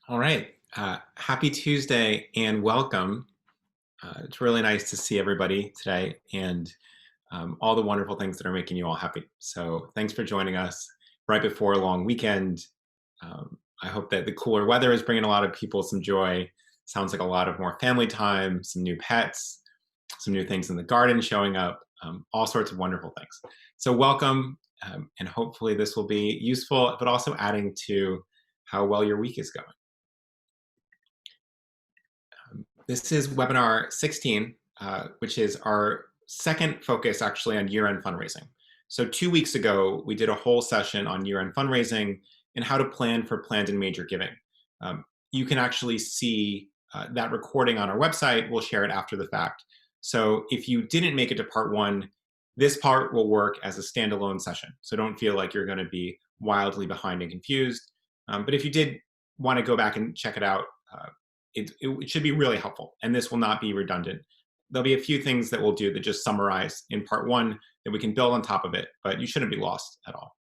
All right. Happy Tuesday and welcome. It's really nice to see everybody today and all the wonderful things that are making you all happy. So thanks for joining us right before a long weekend. I hope that the cooler weather is bringing a lot of people some joy. Sounds like a lot of more family time, some new pets, some new things in the garden showing up, all sorts of wonderful things. So welcome, and hopefully this will be useful, but also adding to how well your week is going. This is webinar 16, which is our second focus actually on year-end fundraising. So 2 weeks ago, we did a whole session on year-end fundraising and how to plan for planned and major giving. You can actually see that recording on our website. We'll share it after the fact. So if you didn't make it to part one, this part will work as a standalone session. So don't feel like you're going to be wildly behind and confused. But if you did want to go back and check it out, it should be really helpful, and this will not be redundant. There'll be a few things that we'll do that just summarize in part one that we can build on top of it, but you shouldn't be lost at all.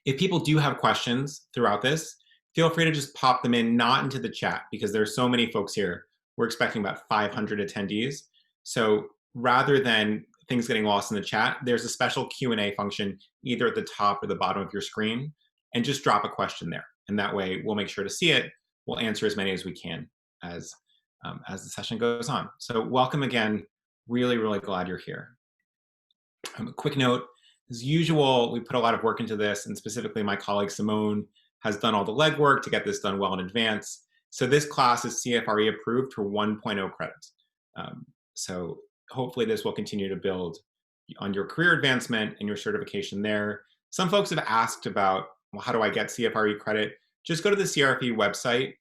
If people do have questions throughout this, feel free to just pop them in, not into the chat, because there are so many folks here. We're expecting about 500 attendees. So rather than things getting lost in the chat, there's a special Q&A function either at the top or the bottom of your screen, and just drop a question there. And that way we'll make sure to see it. We'll answer as many as we can as the session goes on. So welcome again. Really, really glad you're here. A quick note, as usual, we put a lot of work into this, and specifically my colleague Simone has done all the legwork to get this done well in advance. So this class is CFRE approved for 1.0 credits. So hopefully this will continue to build on your career advancement and your certification there. Some folks have asked about, well, how do I get CFRE credit? Just go to the CRFE website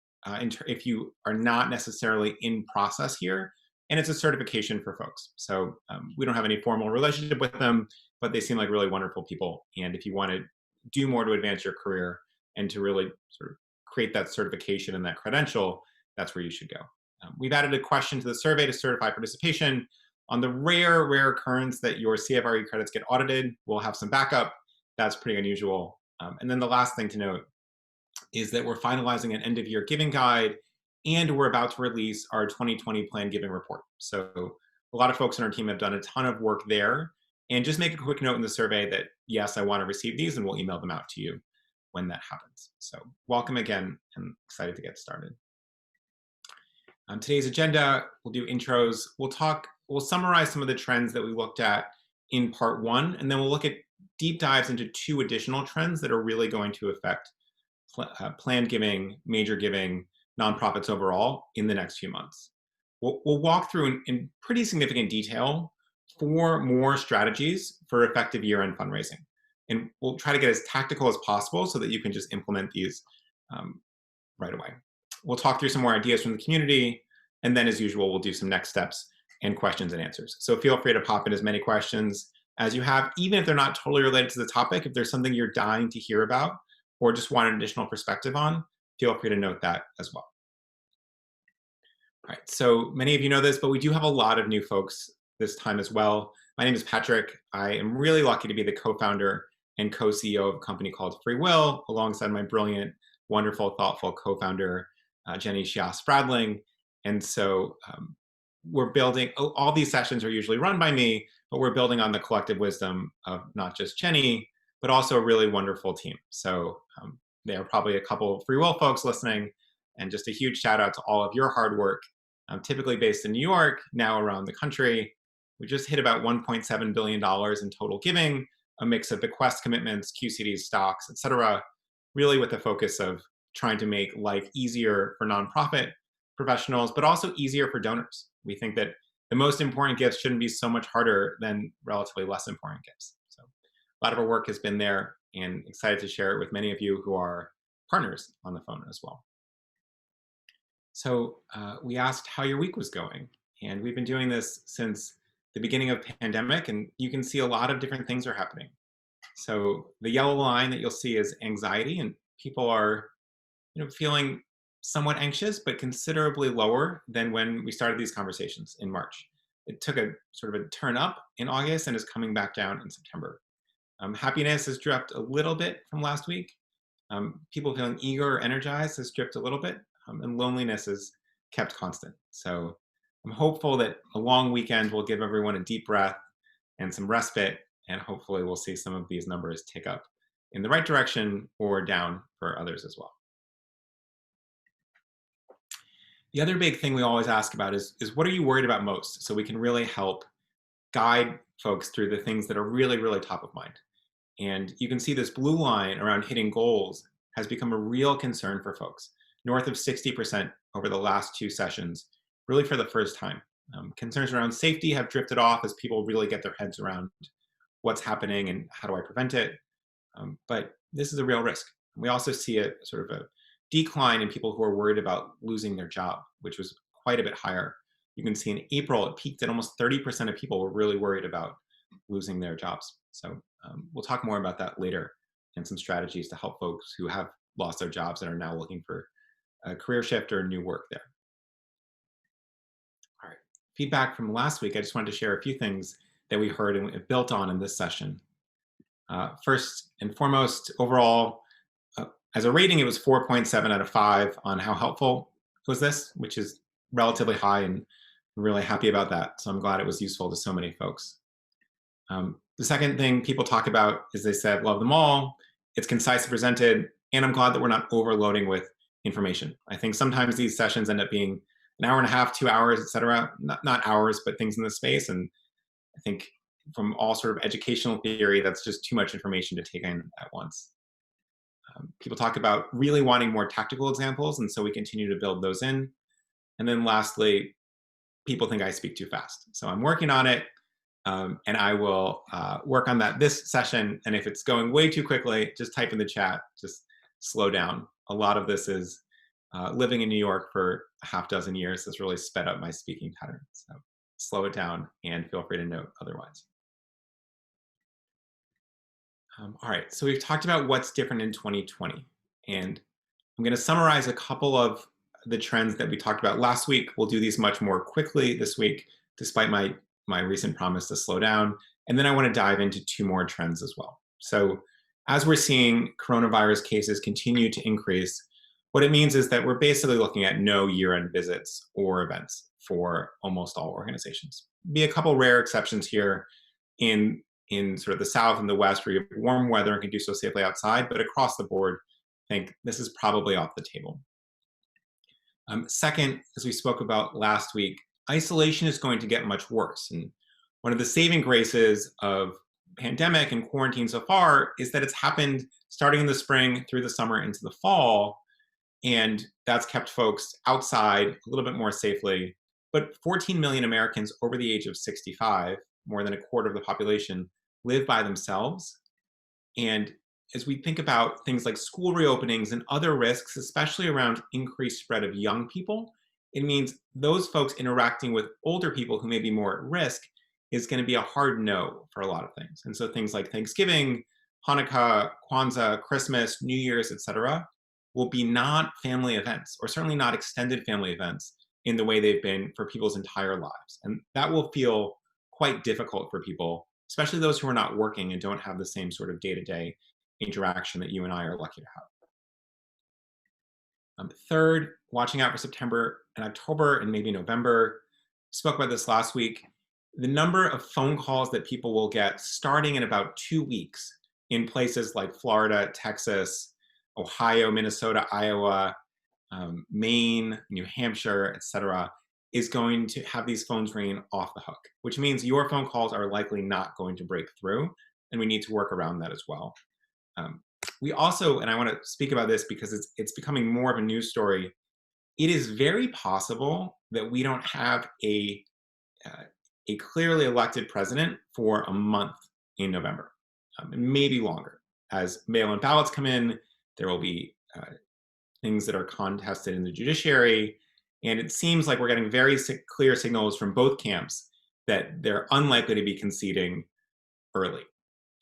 if you are not necessarily in process here, and it's a certification for folks. So we don't have any formal relationship with them, but they seem like really wonderful people. And if you want to do more to advance your career and to really sort of create that certification and that credential, that's where you should go. We've added a question to the survey to certify participation. On the rare occurrence that your CFRE credits get audited, we'll have some backup. That's pretty unusual. And then the last thing to note is that we're finalizing an end of year giving guide, and we're about to release our 2020 planned giving report. So a lot of folks on our team have done a ton of work there. And just make a quick note in the survey that, yes, I want to receive these, and we'll email them out to you when that happens. So welcome again, and excited to get started. On today's agenda, we'll do intros. We'll summarize some of the trends that we looked at in part one, and then we'll look at deep dives into two additional trends that are really going to affect planned giving, major giving, nonprofits overall in the next few months. We'll walk through in pretty significant detail 4 more strategies for effective year-end fundraising. And we'll try to get as tactical as possible so that you can just implement these right away. We'll talk through some more ideas from the community, and then as usual, we'll do some next steps and questions and answers. So feel free to pop in as many questions as you have, even if they're not totally related to the topic. If there's something you're dying to hear about or just want an additional perspective on, feel free to note that as well. All right, so many of you know this, but we do have a lot of new folks this time as well. My name is Patrick. I am really lucky to be the co-founder and co-CEO of a company called FreeWill, alongside my brilliant, wonderful, thoughtful co-founder, Jenny Schiass-Spradling. And so we're building, all these sessions are usually run by me, but we're building on the collective wisdom of not just Jenny, but also a really wonderful team. So there are probably a couple of FreeWill folks listening, and just a huge shout out to all of your hard work. I'm typically based in New York, now around the country. We just hit about $1.7 billion in total giving, a mix of bequest commitments, QCDs, stocks, et cetera, really with the focus of trying to make life easier for nonprofit professionals, but also easier for donors. We think that the most important gifts shouldn't be so much harder than relatively less important gifts. So a lot of our work has been there, and excited to share it with many of you who are partners on the phone as well. So we asked how your week was going, and we've been doing this since the beginning of the pandemic, and you can see a lot of different things are happening. So the yellow line that you'll see is anxiety, and people are feeling somewhat anxious, but considerably lower than when we started these conversations in March. It took a sort of a turn up in August and is coming back down in September. Happiness has dropped a little bit from last week, People feeling eager or energized has dripped a little bit, and loneliness is kept constant. So I'm hopeful that a long weekend will give everyone a deep breath and some respite, and hopefully we'll see some of these numbers tick up in the right direction or down for others as well. The other big thing we always ask about is what are you worried about most? So we can really help guide folks through the things that are really, really top of mind. And you can see this blue line around hitting goals has become a real concern for folks, north of 60% over the last two sessions, really for the first time. Concerns around safety have drifted off as people really get their heads around what's happening and how do I prevent it. But this is a real risk. We also see a sort of a decline in people who are worried about losing their job, which was quite a bit higher. You can see in April, it peaked at almost 30% of people were really worried about losing their jobs. So we'll talk more about that later and some strategies to help folks who have lost their jobs and are now looking for a career shift or new work there. All right. Feedback from last week, I just wanted to share a few things that we heard and built on in this session. First and foremost, overall, as a rating, it was 4.7 out of 5 on how helpful was this, which is relatively high, and I'm really happy about that. So I'm glad it was useful to so many folks. The second thing people talk about is they said, love them all. It's concise and presented, and I'm glad that we're not overloading with information. I think sometimes these sessions end up being an hour and a half, 2 hours, et cetera. Not hours, but things in the space. And I think from all sort of educational theory, that's just too much information to take in at once. People talk about really wanting more tactical examples, and so we continue to build those in. And then lastly, people think I speak too fast. So I'm working on it, and I will work on that this session. And if it's going way too quickly, just type in the chat, just slow down. A lot of this is living in New York for a half dozen years has really sped up my speaking pattern. So slow it down and feel free to note otherwise. All right, so we've talked about what's different in 2020, and I'm going to summarize a couple of the trends that we talked about last week. We'll do these much more quickly this week, despite my recent promise to slow down. And then I want to dive into two more trends as well. So as we're seeing coronavirus cases continue to increase, what it means is that we're basically looking at no year-end visits or events for almost all organizations. Be a couple rare exceptions here in sort of the South and the West where you have warm weather and can do so safely outside, but across the board, I think this is probably off the table. Second, as we spoke about last week, isolation is going to get much worse. And one of the saving graces of pandemic and quarantine so far is that it's happened starting in the spring through the summer into the fall. And that's kept folks outside a little bit more safely. But 14 million Americans over the age of 65, more than a quarter of the population, live by themselves. And as we think about things like school reopenings and other risks, especially around increased spread of young people, it means those folks interacting with older people who may be more at risk is going to be a hard no for a lot of things. And so things like Thanksgiving, Hanukkah, Kwanzaa, Christmas, New Year's, et cetera, will be not family events, or certainly not extended family events in the way they've been for people's entire lives. And that will feel quite difficult for people, especially those who are not working and don't have the same sort of day-to-day interaction that you and I are lucky to have. Third, watching out for September and October and maybe November. Spoke about this last week. The number of phone calls that people will get starting in about 2 weeks in places like Florida, Texas, Ohio, Minnesota, Iowa, Maine, New Hampshire, et cetera, is going to have these phones ringing off the hook, which means your phone calls are likely not going to break through, and we need to work around that as well. We also, and I want to speak about this because it's becoming more of a news story, it is very possible that we don't have a clearly elected president for a month in November, maybe longer. As mail-in ballots come in, there will be things that are contested in the judiciary, and it seems like we're getting very clear signals from both camps that they're unlikely to be conceding early.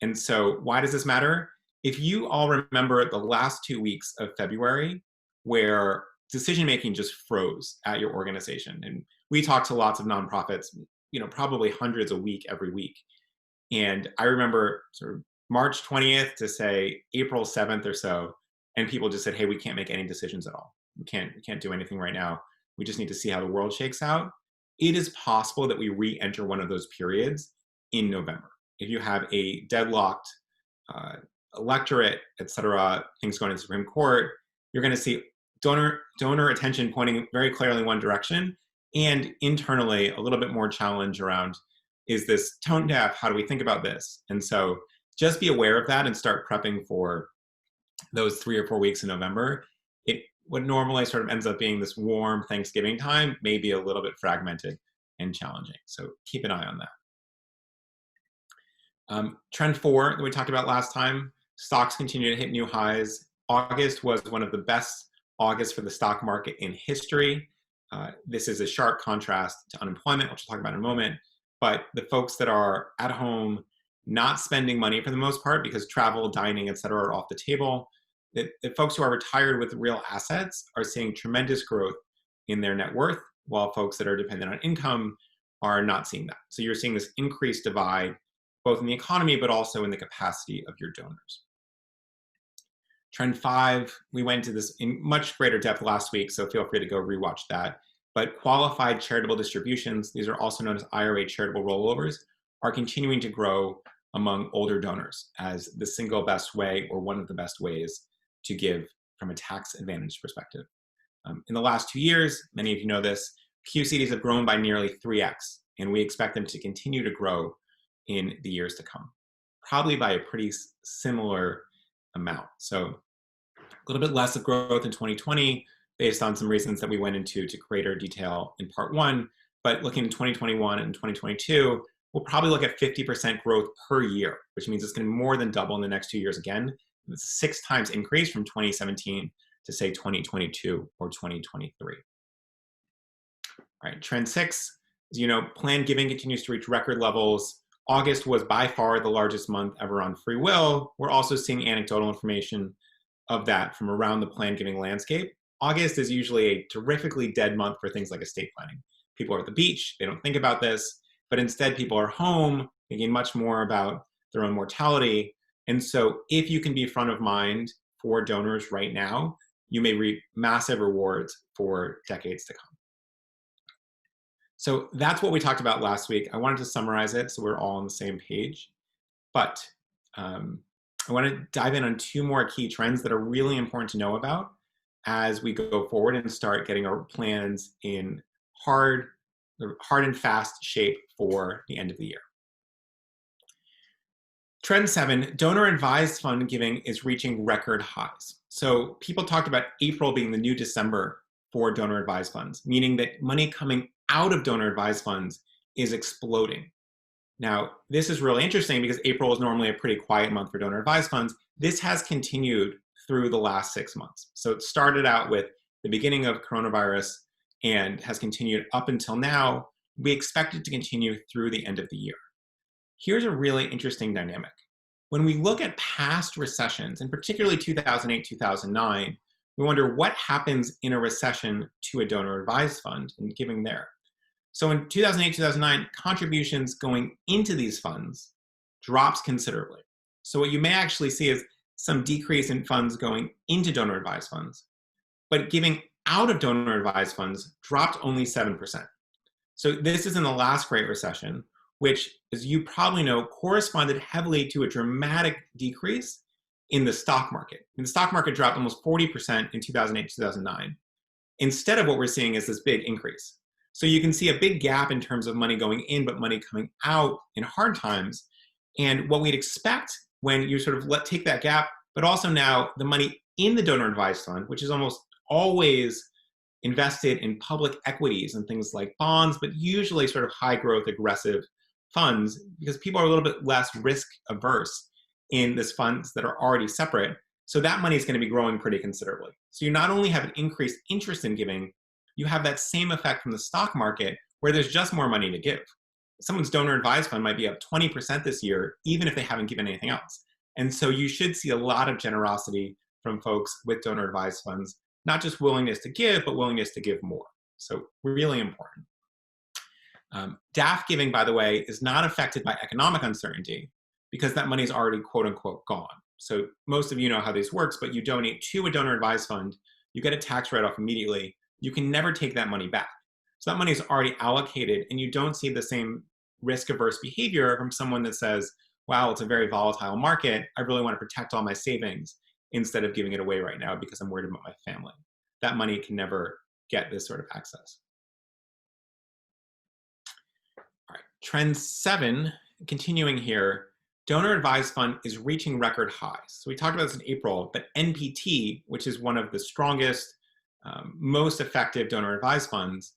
And so why does this matter? If you all remember the last 2 weeks of February, where decision-making just froze at your organization, and we talked to lots of nonprofits, probably hundreds a week, every week. And I remember sort of March 20th to say April 7th or so, and people just said, hey, we can't make any decisions at all. We can't do anything right now. We just need to see how the world shakes out. It is possible that we re-enter one of those periods in November. If you have a deadlocked electorate, et cetera, things going to the Supreme Court, you're going to see donor attention pointing very clearly in one direction, and internally a little bit more challenge around, is this tone deaf? How do we think about this? And so just be aware of that and start prepping for those 3 or 4 weeks in November. What normally sort of ends up being this warm Thanksgiving time may be a little bit fragmented and challenging. So keep an eye on that. Trend 4 that we talked about last time, stocks continue to hit new highs. August was one of the best Augusts for the stock market in history. This is a sharp contrast to unemployment, which we'll talk about in a moment. But the folks that are at home, not spending money for the most part because travel, dining, et cetera, are off the table. The folks who are retired with real assets are seeing tremendous growth in their net worth, while folks that are dependent on income are not seeing that. So you're seeing this increased divide, both in the economy, but also in the capacity of your donors. Trend 5, we went into this in much greater depth last week, so feel free to go rewatch that. But qualified charitable distributions, these are also known as IRA charitable rollovers, are continuing to grow among older donors as the single best way, or one of the best ways, to give from a tax advantage perspective. In the last 2 years, many of you know this, QCDs have grown by nearly 3x, and we expect them to continue to grow in the years to come, probably by a pretty similar amount. So a little bit less of growth in 2020 based on some reasons that we went into to greater detail in part 1, but looking at 2021 and 2022, we'll probably look at 50% growth per year, which means it's going to more than double in the next 2 years again. It's a 6 times increase from 2017 to say 2022 or 2023. All right, trend 6, as you know, planned giving continues to reach record levels. August was by far the largest month ever on FreeWill. We're also seeing anecdotal information of that from around the planned giving landscape. August is usually a terrifically dead month for things like estate planning. People are at the beach, they don't think about this, but instead people are home thinking much more about their own mortality. And so if you can be front of mind for donors right now, you may reap massive rewards for decades to come. So that's what we talked about last week. I wanted to summarize it so we're all on the same page. But I want to dive in on 2 more key trends that are really important to know about as we go forward and start getting our plans in hard and fast shape for the end of the year. Trend 7, donor advised fund giving is reaching record highs. So people talked about April being the new December for donor advised funds, meaning that money coming out of donor advised funds is exploding. Now, this is really interesting because April is normally a pretty quiet month for donor advised funds. This has continued through the last 6 months. So it started out with the beginning of coronavirus and has continued up until now. We expect it to continue through the end of the year. Here's a really interesting dynamic. When we look at past recessions, and particularly 2008, 2009, we wonder what happens in a recession to a donor advised fund and giving there. So in 2008, 2009, contributions going into these funds drops considerably. So what you may actually see is some decrease in funds going into donor advised funds, but giving out of donor advised funds dropped only 7%. So this is in the last Great Recession, which, as you probably know, corresponded heavily to a dramatic decrease in the stock market. And the stock market dropped almost 40% in 2008, 2009. Instead of what we're seeing is this big increase. So you can see a big gap in terms of money going in, but money coming out in hard times. And what we'd expect when you sort of take that gap, but also now the money in the donor advised fund, which is almost always invested in public equities and things like bonds, but usually sort of high growth, aggressive funds, because people are a little bit less risk averse in these funds that are already separate. So that money is going to be growing pretty considerably. So you not only have an increased interest in giving, you have that same effect from the stock market where there's just more money to give. Someone's donor advised fund might be up 20% this year, even if they haven't given anything else. And so you should see a lot of generosity from folks with donor advised funds, not just willingness to give, but willingness to give more. So really important. DAF giving, by the way, is not affected by economic uncertainty because that money is already quote unquote gone. So most of you know how this works, but you donate to a donor advised fund, you get a tax write-off immediately. You can never take that money back. So that money is already allocated, and you don't see the same risk-averse behavior from someone that says, wow, it's a very volatile market. I really want to protect all my savings instead of giving it away right now because I'm worried about my family. That money can never get this sort of access. All right, trend 7, continuing here, donor advised fund is reaching record highs. So we talked about this in April, but NPT, which is one of the strongest, most effective donor advised funds,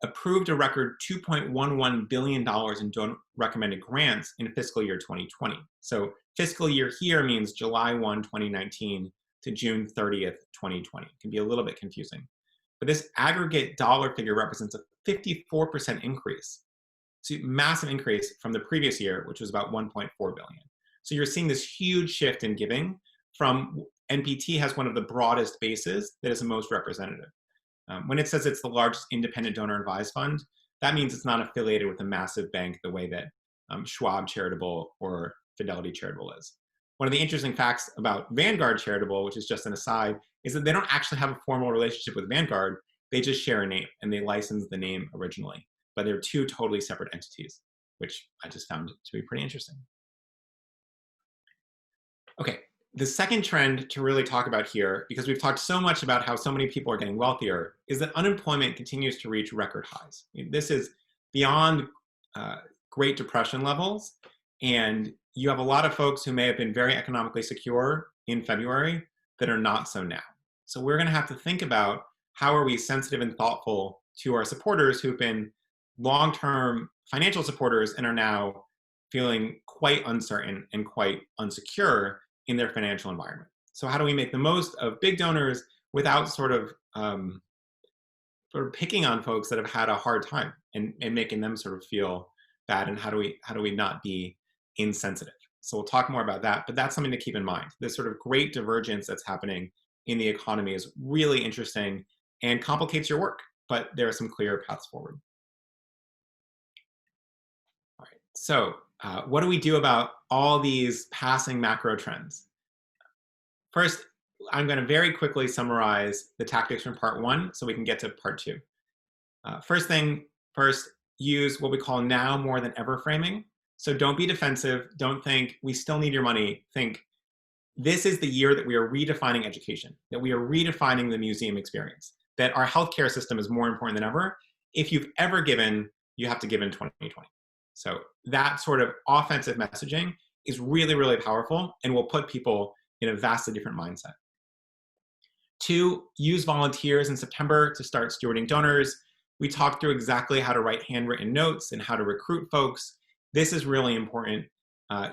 approved a record $2.11 billion in donor recommended grants in fiscal year 2020. So fiscal year here means July 1, 2019 to June 30th, 2020. It can be a little bit confusing. But this aggregate dollar figure represents a 54% increase. So massive increase from the previous year, which was about 1.4 billion. So you're seeing this huge shift in giving from NPT has one of the broadest bases that is the most representative. When it says it's the largest independent donor advised fund, that means it's not affiliated with a massive bank the way that Schwab Charitable or Fidelity Charitable is. One of the interesting facts about Vanguard Charitable, which is just an aside, is that they don't actually have a formal relationship with Vanguard. They just share a name, and they license the name originally. But they're two totally separate entities, which I just found to be pretty interesting. Okay, the second trend to really talk about here, because we've talked so much about how so many people are getting wealthier, is that unemployment continues to reach record highs. I mean, this is beyond Great Depression levels, and you have a lot of folks who may have been very economically secure in February that are not so now. So we're going to have to think about how are we sensitive and thoughtful to our supporters who've been long-term financial supporters and are now feeling quite uncertain and quite insecure in their financial environment. So how do we make the most of big donors without sort of picking on folks that have had a hard time and making them sort of feel bad, and how do we not be insensitive? So we'll talk more about that, but that's something to keep in mind. This sort of great divergence that's happening in the economy is really interesting and complicates your work, but there are some clear paths forward. All right, so what do we do about all these passing macro trends? First, I'm going to very quickly summarize the tactics from part 1 so we can get to part 2. First, use what we call now more than ever framing. So don't be defensive. Don't think we still need your money. Think this is the year that we are redefining education, that we are redefining the museum experience, that our healthcare system is more important than ever. If you've ever given, you have to give in 2020. So that sort of offensive messaging is really, really powerful and will put people in a vastly different mindset. 2, use volunteers in September to start stewarding donors. We talked through exactly how to write handwritten notes and how to recruit folks. This is really important.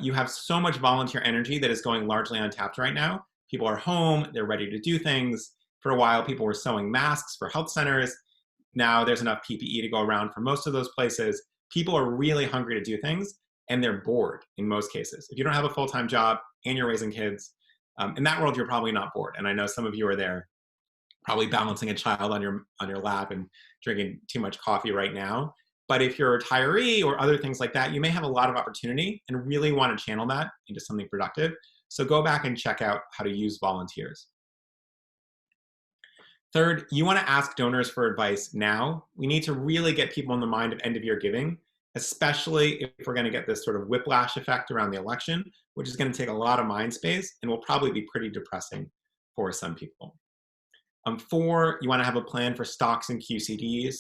You have so much volunteer energy that is going largely untapped right now. People are home, they're ready to do things. For a while, people were sewing masks for health centers. Now there's enough PPE to go around for most of those places. People are really hungry to do things, and they're bored in most cases. If you don't have a full-time job and you're raising kids, in that world, you're probably not bored. And I know some of you are there, probably balancing a child on your lap and drinking too much coffee right now. But if you're a retiree or other things like that, you may have a lot of opportunity and really want to channel that into something productive. So go back and check out how to use volunteers. Third, you want to ask donors for advice now. We need to really get people in the mind of end-of-year giving, especially if we're going to get this sort of whiplash effect around the election, which is going to take a lot of mind space and will probably be pretty depressing for some people. 4, you want to have a plan for stocks and QCDs.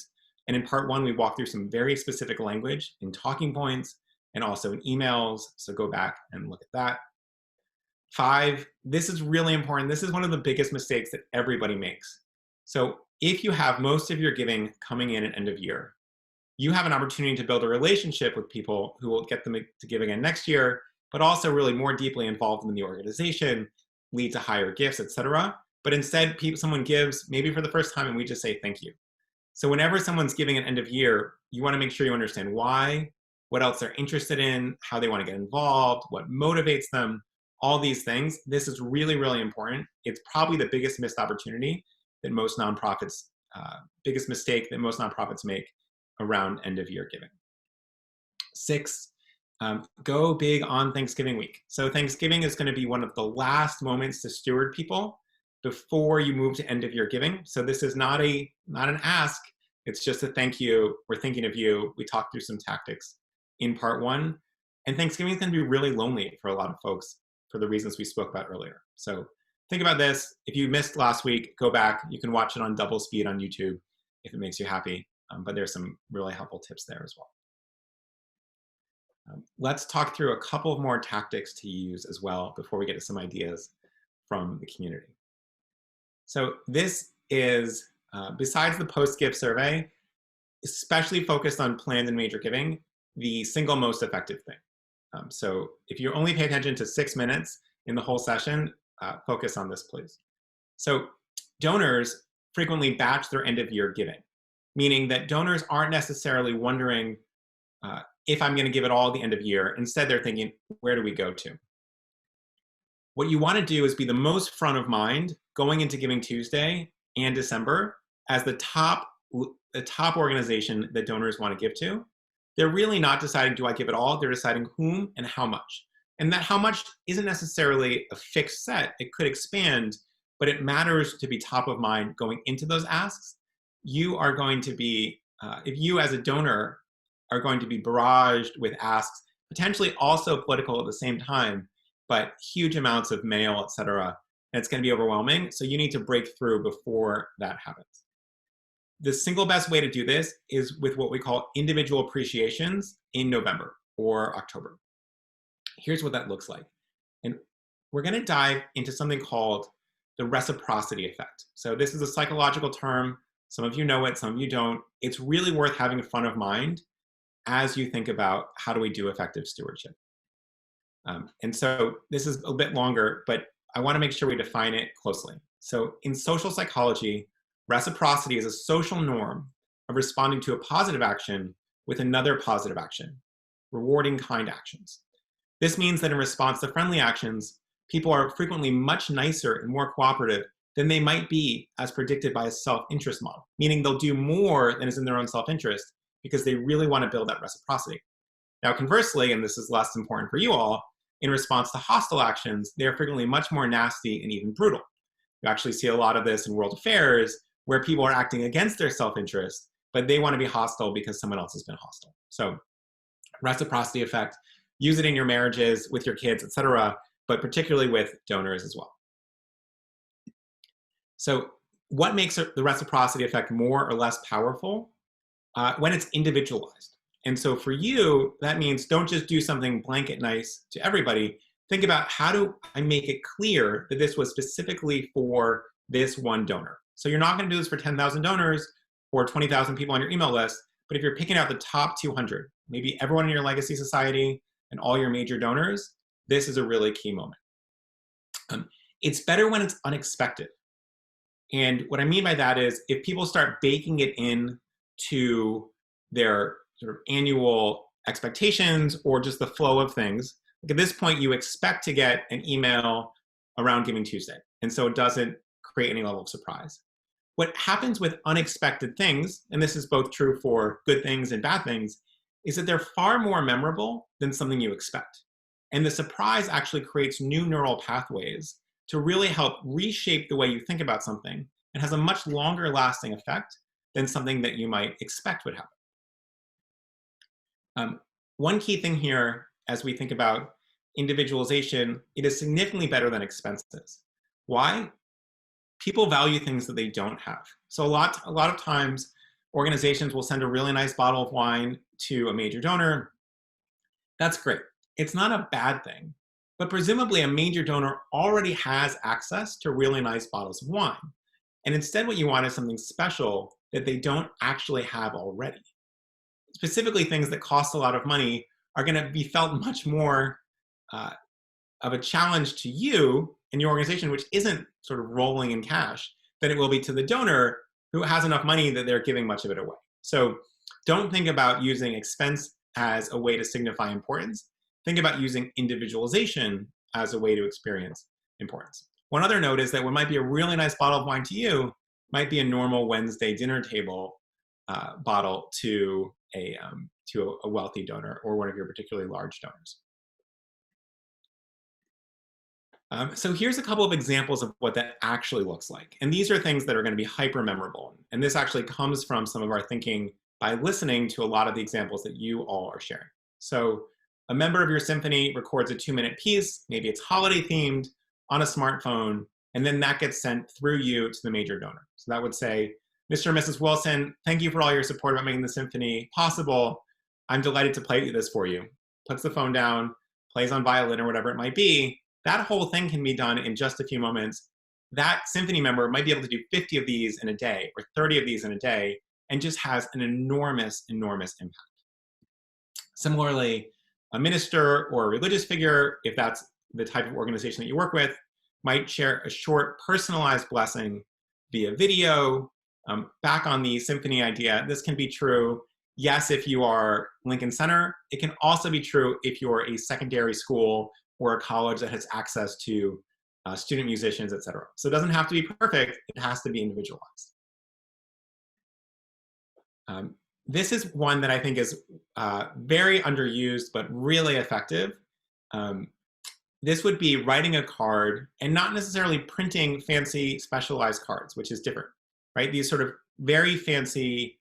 And in part 1, we walked through some very specific language in talking points and also in emails. So go back and look at that. 5, this is really important. This is one of the biggest mistakes that everybody makes. So if you have most of your giving coming in at end of year, you have an opportunity to build a relationship with people who will get them to give again next year, but also really more deeply involved in the organization, lead to higher gifts, etc. But instead, someone gives maybe for the first time and we just say thank you. So whenever someone's giving at end of year, you want to make sure you understand why, what else they're interested in, how they want to get involved, what motivates them, all these things. This is really, really important. It's probably the biggest missed opportunity that most nonprofits, biggest mistake that most nonprofits make around end of year giving. 6, Go big on Thanksgiving week. So Thanksgiving is going to be one of the last moments to steward people before you move to end of year giving. So this is not an ask. It's just a thank you. We're thinking of you. We talked through some tactics in part one. And Thanksgiving is going to be really lonely for a lot of folks for the reasons we spoke about earlier. So think about this. If you missed last week, go back. You can watch it on double speed on YouTube if it makes you happy. But there's some really helpful tips there as well. Let's talk through a couple of more tactics to use as well before we get to some ideas from the community. So this is, besides the post-gift survey, especially focused on planned and major giving, the single most effective thing. So if you only pay attention to 6 minutes in the whole session, focus on this, please. So donors frequently batch their end of year giving, meaning that donors aren't necessarily wondering if I'm going to give it all at the end of year. Instead, they're thinking, where do we go to? What you want to do is be the most front of mind going into Giving Tuesday and December as the top organization that donors want to give to. They're really not deciding, do I give it all? They're deciding whom and how much. And that how much isn't necessarily a fixed set. It could expand, but it matters to be top of mind going into those asks. You are going to be, if you as a donor are going to be barraged with asks, potentially also political at the same time, but huge amounts of mail, et cetera, and it's going to be overwhelming. So you need to break through before that happens. The single best way to do this is with what we call individual appreciations in November or October. Here's what that looks like. And we're going to dive into something called the reciprocity effect. So this is a psychological term. Some of you know it, some of you don't. It's really worth having front of mind as you think about how do we do effective stewardship. And so this is a bit longer, but I want to make sure we define it closely. So in social psychology, reciprocity is a social norm of responding to a positive action with another positive action, rewarding kind actions. This means that in response to friendly actions, people are frequently much nicer and more cooperative than they might be as predicted by a self-interest model, meaning they'll do more than is in their own self-interest because they really want to build that reciprocity. Now, conversely, and this is less important for you all, in response to hostile actions, they are frequently much more nasty and even brutal. You actually see a lot of this in world affairs where people are acting against their self-interest, but they want to be hostile because someone else has been hostile. So reciprocity effect, use it in your marriages, with your kids, etc., but particularly with donors as well. So what makes the reciprocity effect more or less powerful? When it's individualized. And so for you, that means don't just do something blanket nice to everybody. Think about how do I make it clear that this was specifically for this one donor. So you're not going to do this for 10,000 donors or 20,000 people on your email list, but if you're picking out the top 200, maybe everyone in your legacy society and all your major donors, this is a really key moment. It's better when it's unexpected. And what I mean by that is if people start baking it in to their sort of annual expectations or just the flow of things. Like at this point, you expect to get an email around Giving Tuesday, and so it doesn't create any level of surprise. What happens with unexpected things, and this is both true for good things and bad things, is that they're far more memorable than something you expect. And the surprise actually creates new neural pathways to really help reshape the way you think about something and has a much longer lasting effect than something that you might expect would happen. One key thing here, as we think about individualization, it is significantly better than expenses. Why? People value things that they don't have. So a lot of times, organizations will send a really nice bottle of wine to a major donor. That's great. It's not a bad thing, but presumably a major donor already has access to really nice bottles of wine. And instead what you want is something special that they don't actually have already. Specifically, things that cost a lot of money are going to be felt much more of a challenge to you and your organization, which isn't sort of rolling in cash, than it will be to the donor who has enough money that they're giving much of it away. So don't think about using expense as a way to signify importance. Think about using individualization as a way to experience importance. One other note is that what might be a really nice bottle of wine to you might be a normal Wednesday dinner table bottle to to a wealthy donor or one of your particularly large donors. So here's a couple of examples of what that actually looks like. And these are things that are going to be hyper memorable. And this actually comes from some of our thinking by listening to a lot of the examples that you all are sharing. So a member of your symphony records a 2-minute piece, maybe it's holiday themed, on a smartphone, and then that gets sent through you to the major donor. So that would say, Mr. and Mrs. Wilson, thank you for all your support about making the symphony possible. I'm delighted to play this for you. Puts the phone down, plays on violin or whatever it might be. That whole thing can be done in just a few moments. That symphony member might be able to do 50 of these in a day or 30 of these in a day and just has an enormous, enormous impact. Similarly, a minister or a religious figure, if that's the type of organization that you work with, might share a short personalized blessing via video. Back on the symphony idea, this can be true, yes, if you are Lincoln Center. It can also be true if you're a secondary school or a college that has access to student musicians, et cetera. So it doesn't have to be perfect, it has to be individualized. This is one that I think is very underused, but really effective. This would be writing a card and not necessarily printing fancy specialized cards, which is different, right? These sort of very fancy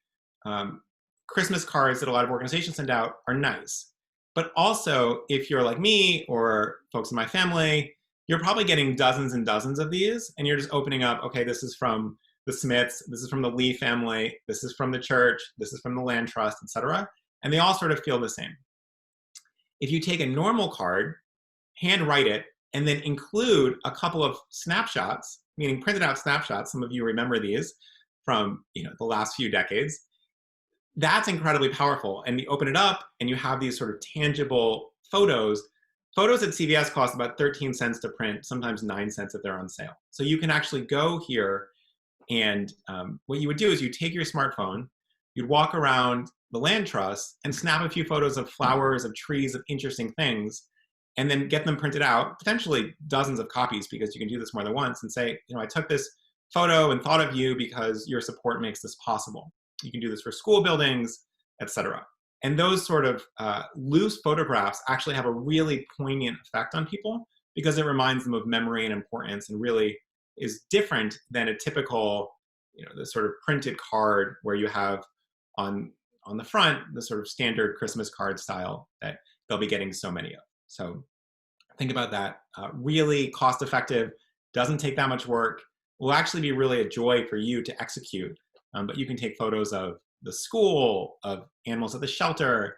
Christmas cards that a lot of organizations send out are nice. But also, if you're like me or folks in my family, you're probably getting dozens and dozens of these, and you're just opening up, okay, this is from the Smiths, this is from the Lee family, this is from the church, this is from the land trust, etc. And they all sort of feel the same. If you take a normal card, handwrite it, and then include a couple of snapshots, meaning printed out snapshots, some of you remember these from the last few decades, that's incredibly powerful. And you open it up and you have these sort of tangible photos. Photos at CVS cost about 13 cents to print, sometimes 9 cents if they're on sale. So you can actually go here and what you would do is you take your smartphone, you'd walk around the land trust and snap a few photos of flowers, of trees, of interesting things, and then get them printed out, potentially dozens of copies because you can do this more than once, and say, I took this photo and thought of you because your support makes this possible. You can do this for school buildings, etc. And those sort of loose photographs actually have a really poignant effect on people because it reminds them of memory and importance and really is different than a typical, the sort of printed card where you have on the front the sort of standard Christmas card style that they'll be getting so many of. So think about that. Really cost effective, doesn't take that much work, will actually be really a joy for you to execute. But you can take photos of the school, of animals at the shelter,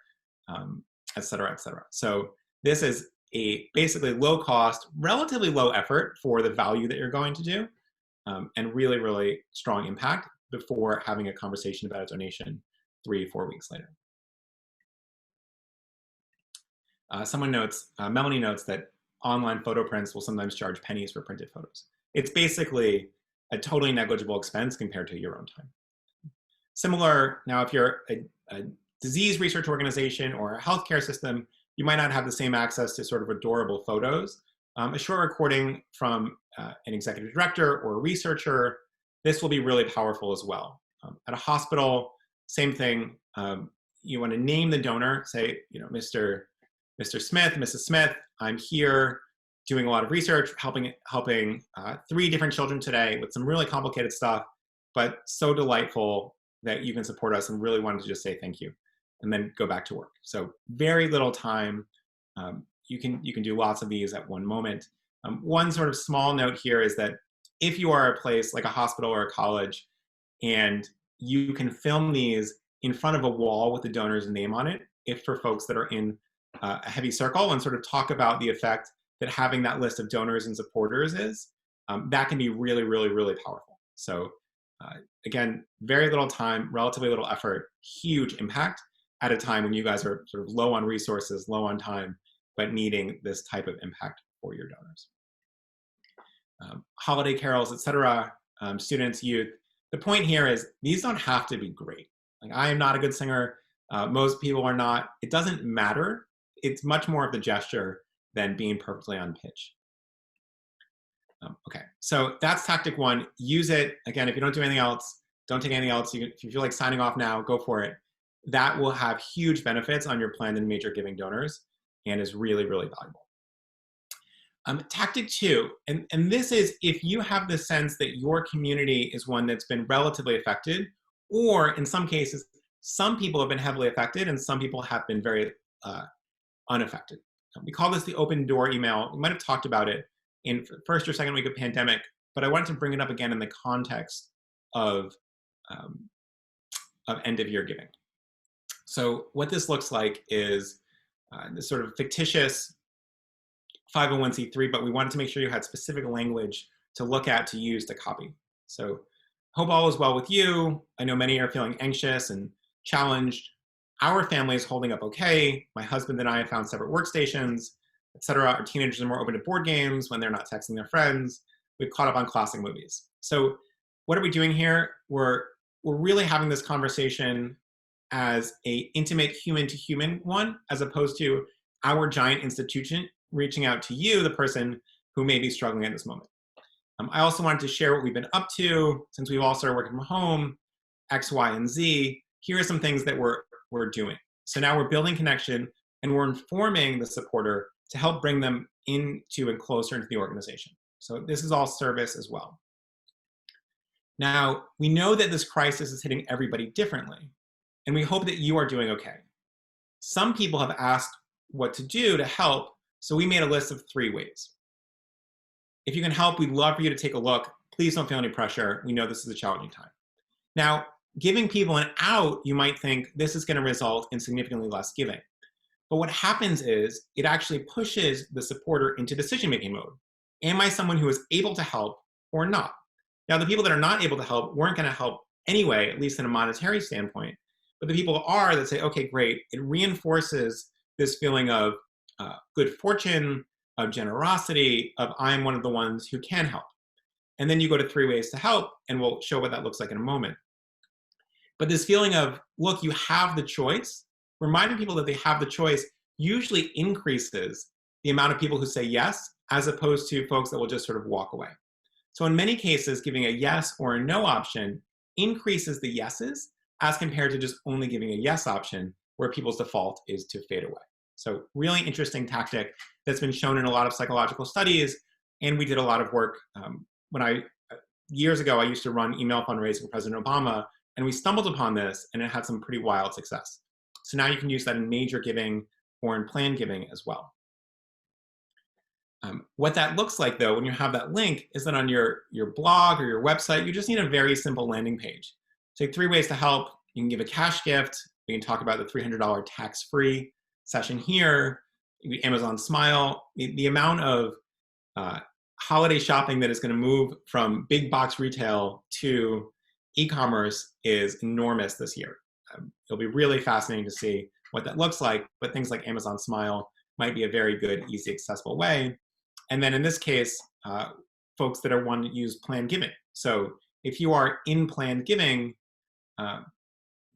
et cetera, et cetera. So this is a basically low cost, relatively low effort for the value that you're going to do, and really, really strong impact before having a conversation about a donation 3-4 weeks later. Melanie notes that online photo prints will sometimes charge pennies for printed photos. It's basically a totally negligible expense compared to your own time. Similar, now if you're a disease research organization or a healthcare system, you might not have the same access to sort of adorable photos. A short recording from an executive director or a researcher, this will be really powerful as well. At a hospital, same thing. You want to name the donor, say, Mr. Smith, Mrs. Smith, I'm here doing a lot of research, helping 3 different children today with some really complicated stuff, but so delightful that you can support us and really wanted to just say thank you and then go back to work. So very little time. You can do lots of these at one moment. One sort of small note here is that if you are a place like a hospital or a college and you can film these in front of a wall with the donor's name on it, if for folks that are in a heavy circle, and sort of talk about the effect that having that list of donors and supporters is, that can be really, really, really powerful. So again, very little time, relatively little effort, huge impact at a time when you guys are sort of low on resources, low on time, but needing this type of impact for your donors. Holiday carols, etc., students, youth. The point here is these don't have to be great. Like, I am not a good singer. Most people are not. It doesn't matter. It's much more of the gesture than being perfectly on pitch. Okay, so that's tactic 1. Use it. Again, if you don't do anything else, don't take anything else. If you feel like signing off now, go for it. that will have huge benefits on your planned and major giving donors and is really, really valuable. Tactic 2, and this is if you have the sense that your community is one that's been relatively affected, or in some cases, some people have been heavily affected and some people have been very unaffected. We call this the open door email. We might have talked about it in first or second week of pandemic, but I wanted to bring it up again in the context of end of year giving. So what this looks like is this sort of fictitious 501c3, but we wanted to make sure you had specific language to look at to use to copy. So hope all is well with you. I know many are feeling anxious and challenged. Our family is holding up okay. My husband and I have found separate workstations, etc. Our teenagers are more open to board games when they're not texting their friends. We've caught up on classic movies. So what are we doing here? We're really having this conversation as a intimate human to human one, as opposed to our giant institution reaching out to you, the person who may be struggling at this moment. I also wanted to share what we've been up to since we've all started working from home, X, Y, and Z. Here are some things that we're doing. So now we're building connection and we're informing the supporter to help bring them into and closer into the organization. So this is all service as well. Now, we know that this crisis is hitting everybody differently, and we hope that you are doing okay. Some people have asked what to do to help, so we made a list of 3 ways. If you can help, we'd love for you to take a look. Please don't feel any pressure. We know this is a challenging time. Now, giving people an out, you might think this is going to result in significantly less giving. But what happens is it actually pushes the supporter into decision-making mode. Am I someone who is able to help or not? Now, the people that are not able to help weren't going to help anyway, at least in a monetary standpoint. But the people are that say, okay, great. It reinforces this feeling of good fortune, of generosity, of I'm one of the ones who can help. And then you go to 3 ways to help, and we'll show what that looks like in a moment. But this feeling of, look, you have the choice, reminding people that they have the choice usually increases the amount of people who say yes, as opposed to folks that will just sort of walk away. So in many cases, giving a yes or a no option increases the yeses as compared to just only giving a yes option, where people's default is to fade away. So really interesting tactic that's been shown in a lot of psychological studies. And we did a lot of work years ago, I used to run email fundraising for President Obama, and we stumbled upon this and it had some pretty wild success. So now you can use that in major giving or in planned giving as well. What that looks like though, when you have that link, is that on your blog or your website, you just need a very simple landing page. Take 3 ways to help. You can give a cash gift. We can talk about the $300 tax-free session here, Amazon Smile. The amount of holiday shopping that is going to move from big box retail to e-commerce is enormous this year. It'll be really fascinating to see what that looks like, but things like Amazon Smile might be a very good, easy, accessible way. And then in this case, folks that are wanting to use planned giving. So if you are in planned giving,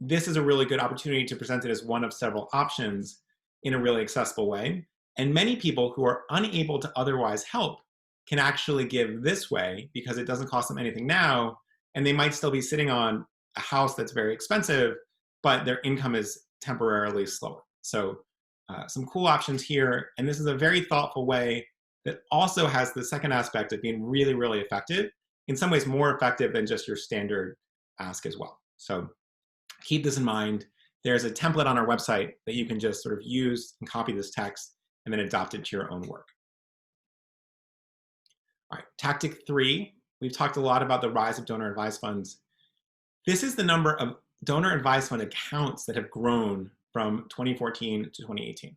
this is a really good opportunity to present it as one of several options in a really accessible way. And many people who are unable to otherwise help can actually give this way because it doesn't cost them anything now, and they might still be sitting on a house that's very expensive, but their income is temporarily slower. So some cool options here, and this is a very thoughtful way that also has the second aspect of being really, really effective, in some ways more effective than just your standard ask as well. So keep this in mind. There's a template on our website that you can just sort of use and copy this text and then adopt it to your own work. All right, tactic 3, we've talked a lot about the rise of donor advised funds. This is the number of donor advised fund accounts that have grown from 2014 to 2018.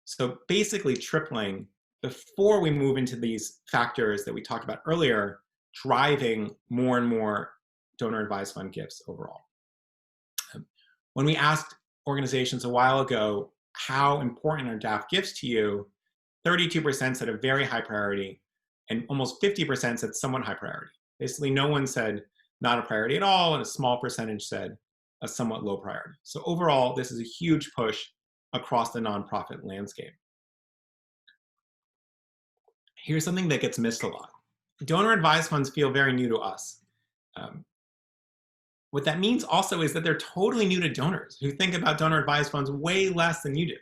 So basically tripling before we move into these factors that we talked about earlier, driving more and more donor advised fund gifts overall. When we asked organizations a while ago, how important are DAF gifts to you, 32% said a very high priority, and almost 50% said somewhat high priority. Basically, no one said not a priority at all, and a small percentage said a somewhat low priority. So overall, this is a huge push across the nonprofit landscape. Here's something that gets missed a lot. Donor advised funds feel very new to us. What that means also is that they're totally new to donors who think about donor advised funds way less than you do.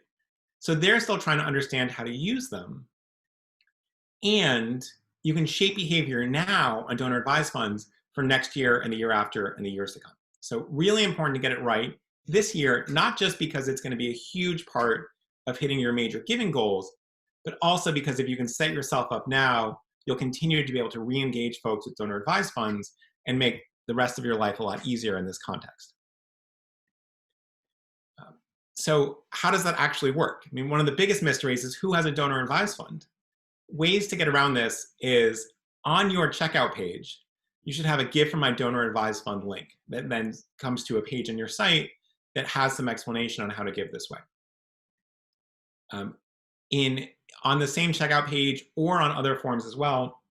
So they're still trying to understand how to use them. And you can shape behavior now on donor advised funds for next year and the year after and the years to come. So really important to get it right this year, not just because it's going to be a huge part of hitting your major giving goals, but also because if you can set yourself up now, you'll continue to be able to re-engage folks with donor advised funds and make the rest of your life a lot easier in this context. So how does that actually work? I mean, one of the biggest mysteries is who has a donor advised fund. Ways to get around this is on your checkout page, you should have a Give from my donor advised fund link that then comes to a page on your site that has some explanation on how to give this way. On the same checkout page or on other forms as well,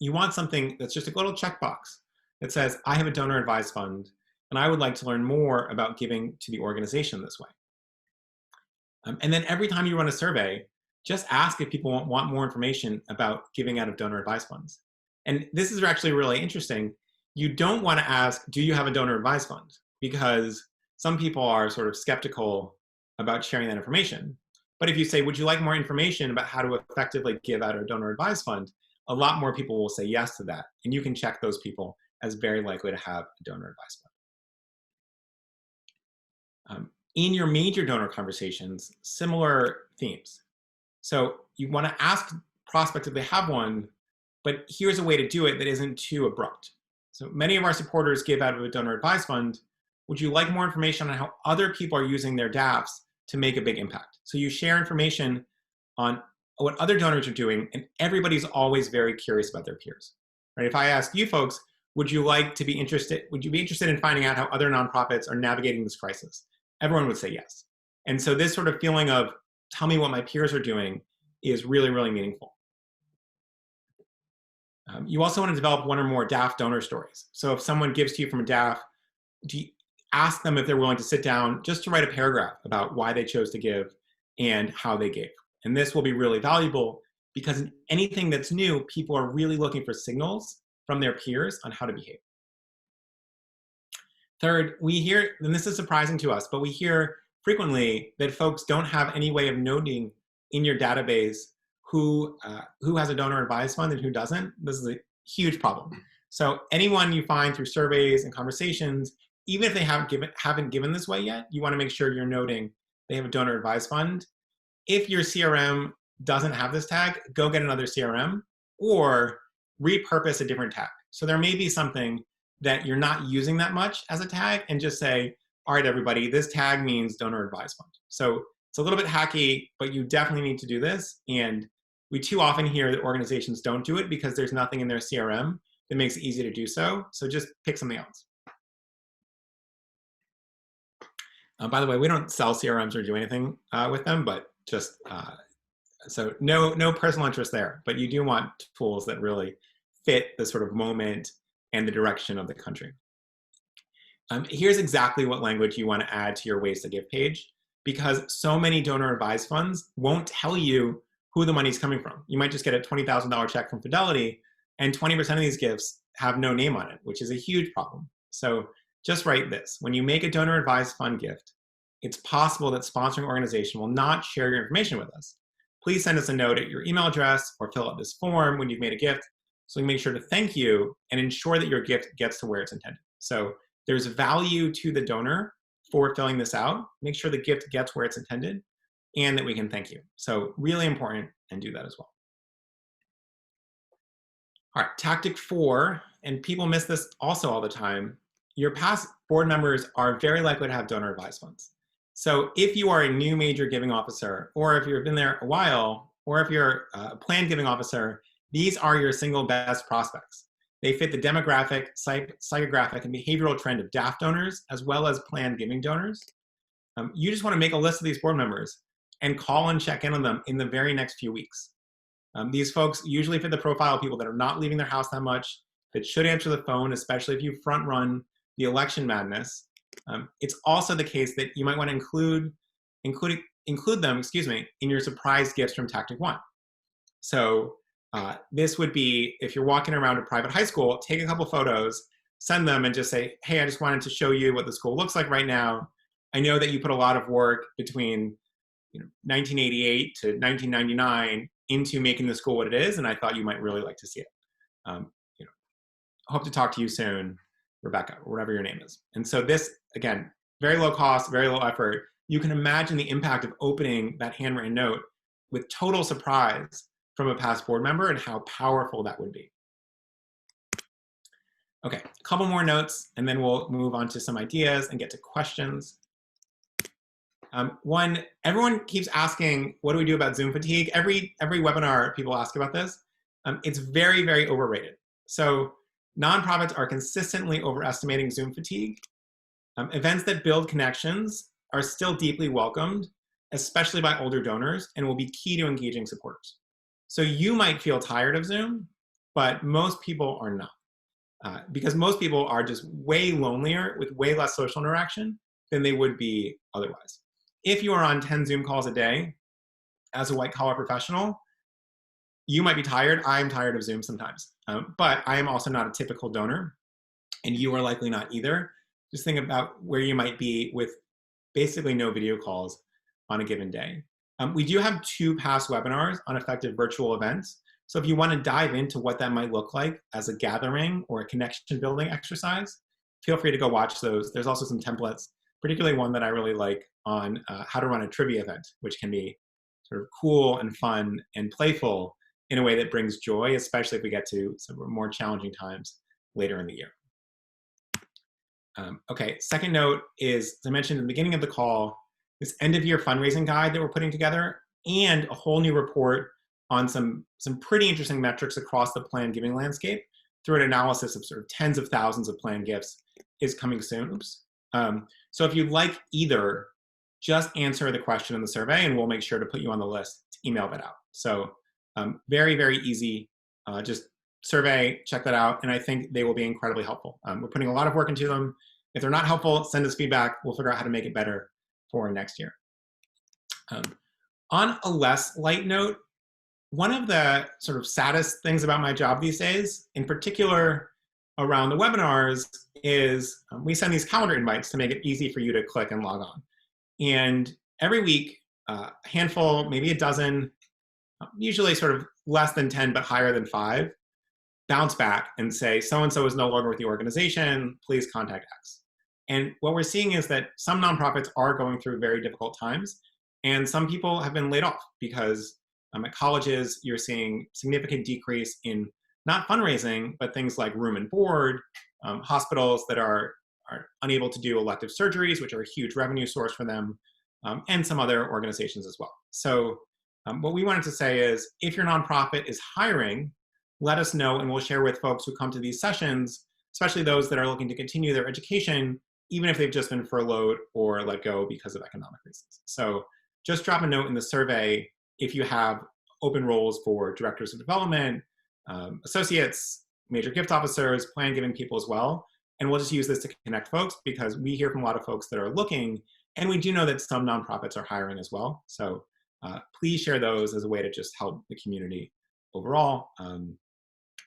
you want something that's just a little checkbox that says, I have a donor advised fund, and I would like to learn more about giving to the organization this way. And then every time you run a survey, just ask if people want more information about giving out of donor advised funds. And this is actually really interesting. You don't want to ask, do you have a donor advised fund? Because some people are sort of skeptical about sharing that information. But if you say, would you like more information about how to effectively give out a donor advised fund? A lot more people will say yes to that. And you can check those people as very likely to have a donor advised fund. In your major donor conversations, similar themes. So you want to ask prospects if they have one, but here's a way to do it that isn't too abrupt. So many of our supporters give out of a donor advised fund. Would you like more information on how other people are using their DAFs to make a big impact? So you share information on what other donors are doing, and everybody's always very curious about their peers. Right? If I ask you folks, would you be interested in finding out how other nonprofits are navigating this crisis? Everyone would say yes. And so this sort of feeling of, tell me what my peers are doing, is really, really meaningful. You also want to develop one or more DAF donor stories. So if someone gives to you from a DAF, ask them if they're willing to sit down just to write a paragraph about why they chose to give and how they gave. And this will be really valuable because in anything that's new, people are really looking for signals from their peers on how to behave. Third, we hear, and this is surprising to us, but we hear frequently that folks don't have any way of noting in your database who has a donor advised fund and who doesn't. This is a huge problem. So anyone you find through surveys and conversations, even if they haven't given this way yet, you want to make sure you're noting they have a donor advised fund. If your CRM doesn't have this tag, go get another CRM or repurpose a different tag. So there may be something that you're not using that much as a tag and just say, all right, everybody, this tag means donor advised fund. So it's a little bit hacky, but you definitely need to do this. And we too often hear that organizations don't do it because there's nothing in their CRM that makes it easy to do so. So just pick something else. By the way, we don't sell CRMs or do anything with them, but just so no personal interest there. But you do want tools that really fit the sort of moment and the direction of the country. Here's exactly what language you want to add to your Ways to Give page, because so many donor advised funds won't tell you who the money's coming from. You might just get a $20,000 check from Fidelity, and 20% of these gifts have no name on it, which is a huge problem. So just write this. When you make a donor advised fund gift, it's possible that sponsoring organization will not share your information with us. Please send us a note at your email address or fill out this form when you've made a gift so we can make sure to thank you and ensure that your gift gets to where it's intended. So there's value to the donor for filling this out. Make sure the gift gets where it's intended and that we can thank you. So really important, and do that as well. All right, tactic 4, and people miss this also all the time. Your past board members are very likely to have donor advised funds. So if you are a new major giving officer, or if you've been there a while, or if you're a planned giving officer, these are your single best prospects. They fit the demographic, psychographic, and behavioral trend of DAF donors, as well as planned giving donors. You just want to make a list of these board members and call and check in on them in the very next few weeks. These folks usually fit the profile of people that are not leaving their house that much, that should answer the phone, especially if you front run the election madness. It's also the case that you might want to include them, in your surprise gifts from Tactic 1. So this would be, if you're walking around a private high school, take a couple photos send them and just say, hey, I just wanted to show you what the school looks like right now. I know that you put a lot of work between 1988 to 1999 into making the school what it is, and I thought you might really like to see it. Hope to talk to you soon, Rebecca, or whatever your name is. And so this, again, very low cost, very low effort. You can imagine the impact of opening that handwritten note with total surprise from a past board member and how powerful that would be. Okay, a couple more notes, and then we'll move on to some ideas and get to questions. One, everyone keeps asking, what do we do about Zoom fatigue? Every webinar, people ask about this. It's very, very overrated. So nonprofits are consistently overestimating Zoom fatigue. Events that build connections are still deeply welcomed, especially by older donors, and will be key to engaging supporters. So you might feel tired of Zoom, but most people are not. Because most people are just way lonelier with way less social interaction than they would be otherwise. If you are on 10 Zoom calls a day as a white-collar professional, you might be tired. I'm tired of Zoom sometimes, but I am also not a typical donor, and you are likely not either. Just think about where you might be with basically no video calls on a given day. We do have 2 past webinars on effective virtual events. So if you want to dive into what that might look like as a gathering or a connection building exercise, feel free to go watch those. There's also some templates, particularly one that I really like on how to run a trivia event, which can be sort of cool and fun and playful in a way that brings joy, especially if we get to some more challenging times later in the year. Okay, second note is, as I mentioned in the beginning of the call, this end of year fundraising guide that we're putting together and a whole new report on some pretty interesting metrics across the planned giving landscape through an analysis of sort of tens of thousands of planned gifts is coming soon. Oops. So if you'd like either, just answer the question in the survey and we'll make sure to put you on the list to email that out. So very, very easy. Just survey, check that out, and I think they will be incredibly helpful. We're putting a lot of work into them. If they're not helpful, send us feedback. We'll figure out how to make it better for next year. On a less light note, one of the sort of saddest things about my job these days, in particular around the webinars, is we send these calendar invites to make it easy for you to click and log on. And every week, a handful, maybe a dozen, usually sort of less than 10, but higher than 5, bounce back and say, so-and-so is no longer with the organization, please contact X. And what we're seeing is that some nonprofits are going through very difficult times, and some people have been laid off because at colleges, you're seeing significant decrease in not fundraising, but things like room and board, hospitals that are unable to do elective surgeries, which are a huge revenue source for them, and some other organizations as well. So what we wanted to say is, if your nonprofit is hiring, let us know and we'll share with folks who come to these sessions, especially those that are looking to continue their education, even if they've just been furloughed or let go because of economic reasons. So just drop a note in the survey if you have open roles for directors of development, associates, major gift officers, plan giving people as well. And we'll just use this to connect folks because we hear from a lot of folks that are looking, and we do know that some nonprofits are hiring as well. So please share those as a way to just help the community overall.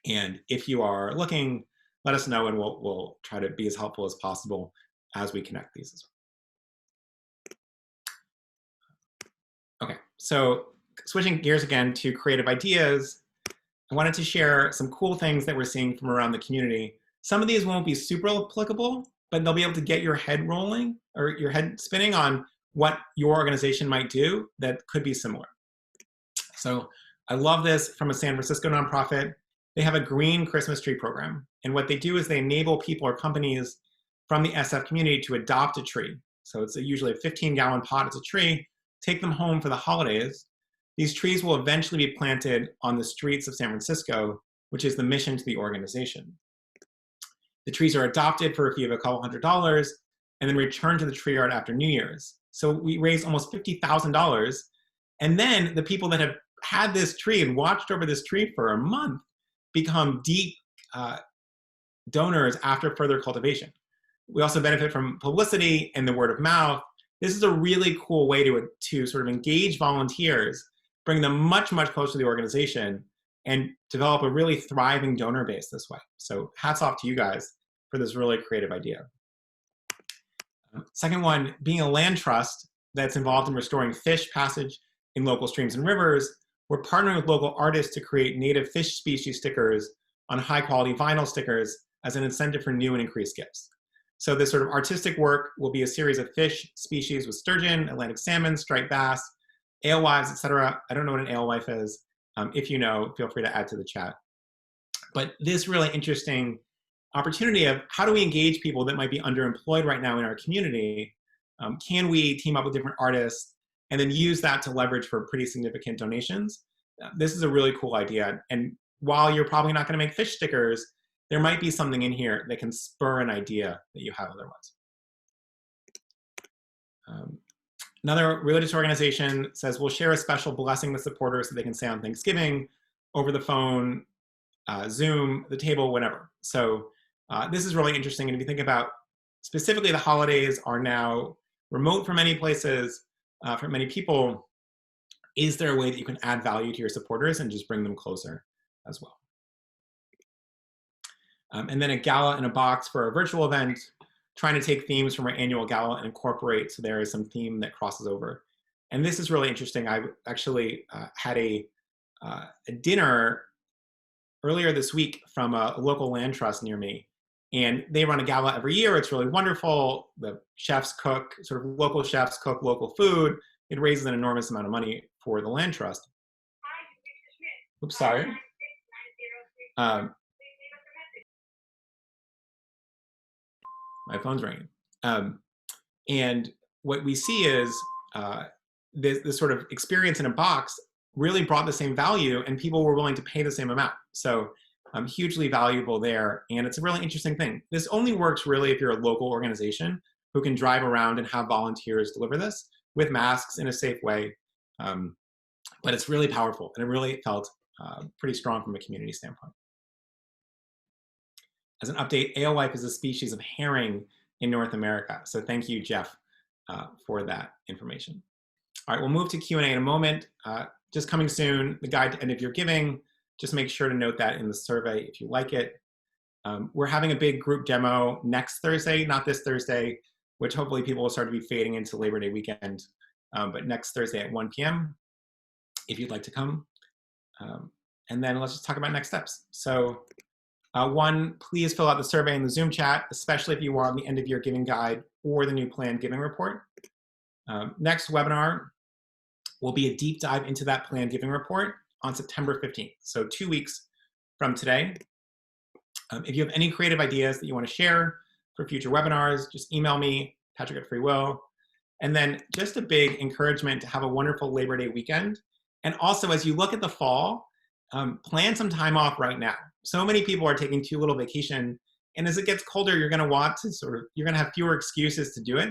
And if you are looking, let us know and we'll try to be as helpful as possible as we connect these as well. Okay, so switching gears again to creative ideas, I wanted to share some cool things that we're seeing from around the community. Some of these won't be super applicable, but they'll be able to get your head rolling or your head spinning on what your organization might do that could be similar. So I love this from a San Francisco nonprofit. They have a green Christmas tree program. And what they do is they enable people or companies from the SF community to adopt a tree. So it's usually a 15-gallon pot, it's a tree, take them home for the holidays. These trees will eventually be planted on the streets of San Francisco, which is the mission to the organization. The trees are adopted for a fee of a couple $100 and then returned to the tree yard after New Year's. So we raised almost $50,000. And then the people that have had this tree and watched over this tree for a month become deep donors after further cultivation. We also benefit from publicity and the word of mouth. This is a really cool way to sort of engage volunteers, bring them much, much closer to the organization, and develop a really thriving donor base this way. So hats off to you guys. for this really creative idea. Second one, being a land trust that's involved in restoring fish passage in local streams and rivers, we're partnering with local artists to create native fish species stickers on high quality vinyl stickers as an incentive for new and increased gifts. So this sort of artistic work will be a series of fish species with sturgeon, Atlantic salmon, striped bass, alewives, etc. I don't know what an alewife is. If you know, feel free to add to the chat. But this really interesting opportunity of how do we engage people that might be underemployed right now in our community? Can we team up with different artists and then use that to leverage for pretty significant donations? This is a really cool idea. And while you're probably not going to make fish stickers, there might be something in here that can spur an idea that you have otherwise. Another religious organization says we'll share a special blessing with supporters so they can say on Thanksgiving, over the phone, Zoom, the table, whatever. So this is really interesting. And if you think about specifically the holidays are now remote for many places, for many people, is there a way that you can add value to your supporters and just bring them closer as well? And then a gala in a box for a virtual event, trying to take themes from our annual gala and incorporate so there is some theme that crosses over. And this is really interesting. I actually had a dinner earlier this week from a local land trust near me. And they run a gala every year. It's really wonderful. The chefs cook, sort of local chefs cook local food. It raises an enormous amount of money for the land trust. Oops, sorry. My phone's ringing. And what we see is this sort of experience in a box really brought the same value and people were willing to pay the same amount. So hugely valuable there. And it's a really interesting thing. This only works really if you're a local organization who can drive around and have volunteers deliver this with masks in a safe way. But it's really powerful and it really felt pretty strong from a community standpoint. As an update, alewife is a species of herring in North America. So thank you, Jeff, for that information. All right, we'll move to Q&A in a moment. Just coming soon, the guide to end of year giving. Just make sure to note that in the survey if you like it. We're having a big group demo next Thursday, not this Thursday, which hopefully people will start to be fading into Labor Day weekend, but next Thursday at 1 p.m. if you'd like to come. And then let's just talk about next steps. So one, please fill out the survey in the Zoom chat, especially if you are on the end of year giving guide or the new planned giving report. Next webinar will be a deep dive into that planned giving report on September 15th. So 2 weeks from today. If you have any creative ideas that you want to share for future webinars, just email me, Patrick at FreeWill. And then just a big encouragement to have a wonderful Labor Day weekend. And also, as you look at the fall, plan some time off right now. So many people are taking too little vacation. And as it gets colder, you're going to want to you're going to have fewer excuses to do it.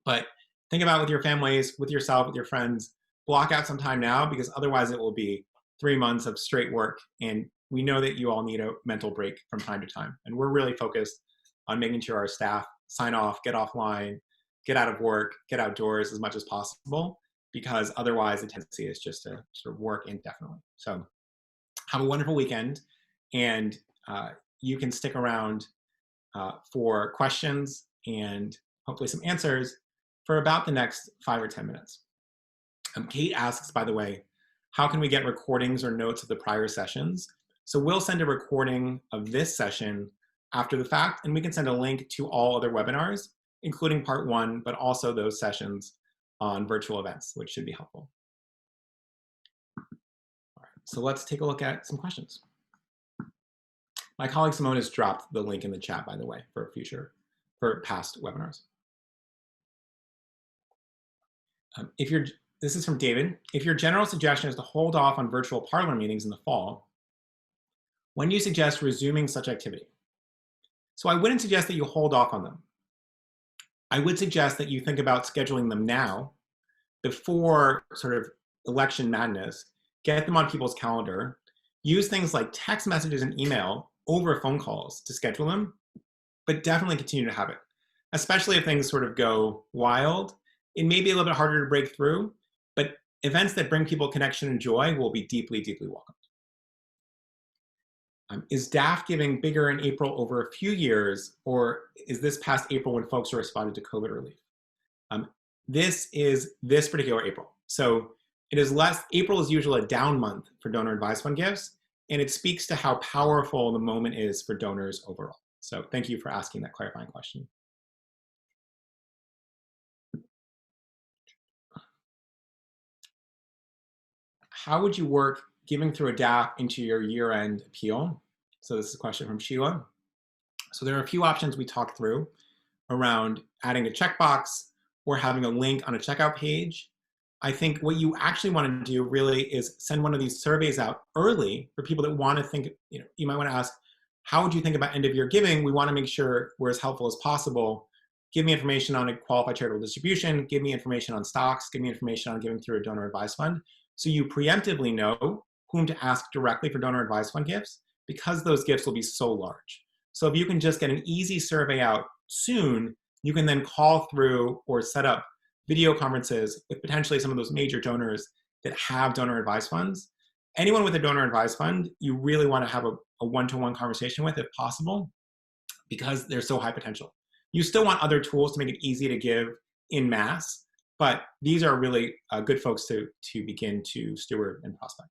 But think about with your families, with yourself, with your friends, block out some time now because otherwise it will be 3 months of straight work. And we know that you all need a mental break from time to time. And we're really focused on making sure our staff sign off, get offline, get out of work, get outdoors as much as possible, because otherwise the tendency is just to sort of work indefinitely. So have a wonderful weekend, and you can stick around for questions and hopefully some answers for about the next 5 or 10 minutes. Kate asks, by the way, how can we get recordings or notes of the prior sessions? So we'll send a recording of this session after the fact, and we can send a link to all other webinars, including part 1, but also those sessions on virtual events, which should be helpful. All right, so let's take a look at some questions. My colleague Simone has dropped the link in the chat, by the way, for past webinars. This is from David. If your general suggestion is to hold off on virtual Parlor meetings in the fall, when do you suggest resuming such activity? So I wouldn't suggest that you hold off on them. I would suggest that you think about scheduling them now before sort of election madness, get them on people's calendar, use things like text messages and email over phone calls to schedule them, but definitely continue to have it, especially if things sort of go wild. It may be a little bit harder to break through, but events that bring people connection and joy will be deeply, deeply welcomed. Is DAF giving bigger in April over a few years, or is this past April when folks are responding to COVID relief? This is this particular April. So it is less, April is usually a down month for donor advised fund gifts, and it speaks to how powerful the moment is for donors overall. So thank you for asking that clarifying question. How would you work giving through a DAF into your year-end appeal? So this is a question from Sheila. So there are a few options we talked through around adding a checkbox or having a link on a checkout page. I think what you actually want to do really is send one of these surveys out early for people that want to think, you might want to ask, how would you think about end of year giving? We want to make sure we're as helpful as possible. Give me information on a qualified charitable distribution, give me information on stocks, give me information on giving through a donor advised fund. So you preemptively know whom to ask directly for donor advised fund gifts, because those gifts will be so large. So if you can just get an easy survey out soon, you can then call through or set up video conferences with potentially some of those major donors that have donor advised funds. Anyone with a donor advised fund, you really want to have a one-to-one conversation with if possible, because they're so high potential. You still want other tools to make it easy to give in mass, but these are really good folks to begin to steward and prospect.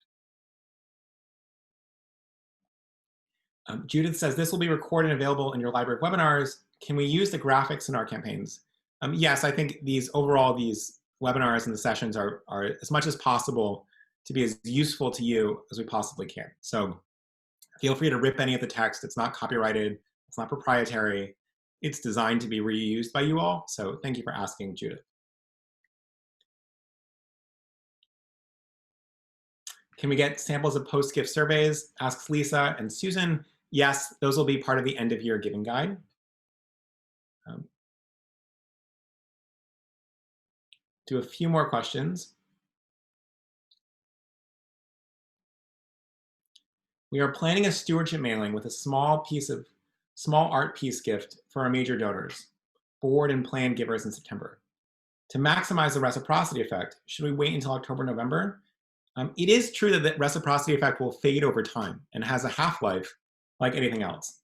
Judith says, this will be recorded and available in your library of webinars. Can we use the graphics in our campaigns? Yes, I think these webinars and the sessions are as much as possible to be as useful to you as we possibly can. So feel free to rip any of the text. It's not copyrighted. It's not proprietary. It's designed to be reused by you all. So thank you for asking, Judith. Can we get samples of post-gift surveys? Asks Lisa and Susan. Yes, those will be part of the end of year giving guide. Do a few more questions. We are planning a stewardship mailing with a small art piece gift for our major donors, board and planned givers in September. To maximize the reciprocity effect, should we wait until October, November? It is true that the reciprocity effect will fade over time and has a half-life like anything else.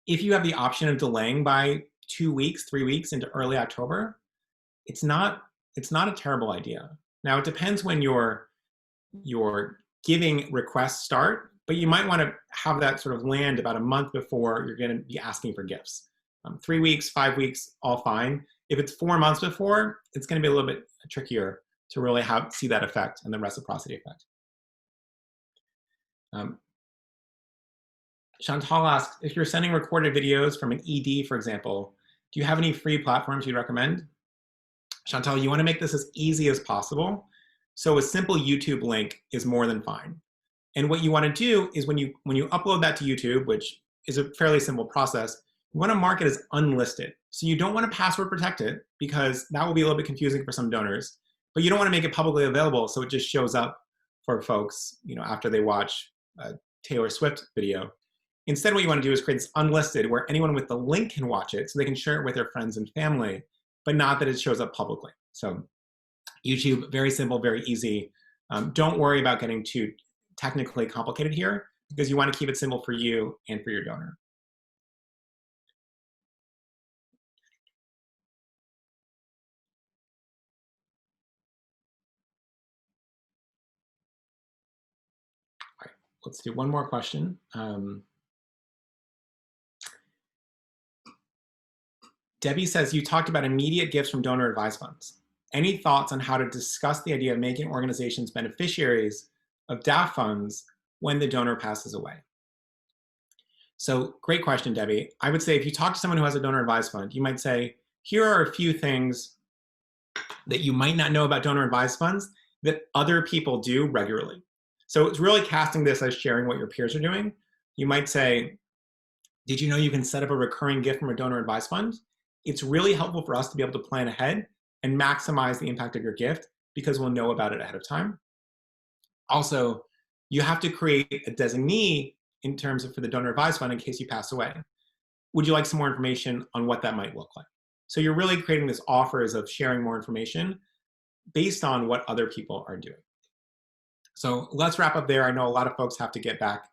If you have the option of delaying by 2 weeks, 3 weeks into early October, it's not a terrible idea. Now, it depends when your giving requests start, but you might want to have that sort of land about a month before you're going to be asking for gifts. 3 weeks, 5 weeks, all fine. If it's 4 months before, it's going to be a little bit trickier to really see that effect and the reciprocity effect. Chantal asks, if you're sending recorded videos from an ED, for example, do you have any free platforms you'd recommend? Chantal, you want to make this as easy as possible. So a simple YouTube link is more than fine. And what you want to do is when you upload that to YouTube, which is a fairly simple process, you want to mark it as unlisted. So you don't want to password protect it, because that will be a little bit confusing for some donors, but you don't want to make it publicly available so it just shows up for folks, after they watch a Taylor Swift video. Instead, what you want to do is create this unlisted where anyone with the link can watch it so they can share it with their friends and family, but not that it shows up publicly. So YouTube, very simple, very easy. Don't worry about getting too technically complicated here, because you want to keep it simple for you and for your donor. All right, let's do one more question. Debbie says, you talked about immediate gifts from donor advised funds. Any thoughts on how to discuss the idea of making organizations beneficiaries of DAF funds when the donor passes away? So great question, Debbie. I would say if you talk to someone who has a donor advised fund, you might say, here are a few things that you might not know about donor advised funds that other people do regularly. So it's really casting this as sharing what your peers are doing. You might say, did you know you can set up a recurring gift from a donor advised fund? It's really helpful for us to be able to plan ahead and maximize the impact of your gift, because we'll know about it ahead of time. Also, you have to create a designee in terms of for the donor advised fund in case you pass away. Would you like some more information on what that might look like? So you're really creating this offers of sharing more information based on what other people are doing. So let's wrap up there. I know a lot of folks have to get back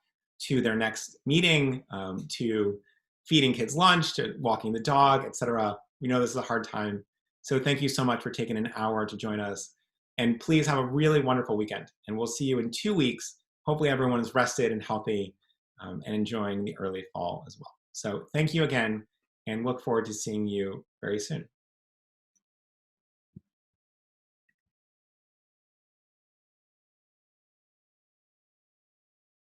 to their next meeting, to feeding kids lunch, to walking the dog, etc. We know this is a hard time. So thank you so much for taking an hour to join us. And please have a really wonderful weekend. And we'll see you in 2 weeks. Hopefully everyone is rested and healthy and enjoying the early fall as well. So thank you again, and look forward to seeing you very soon.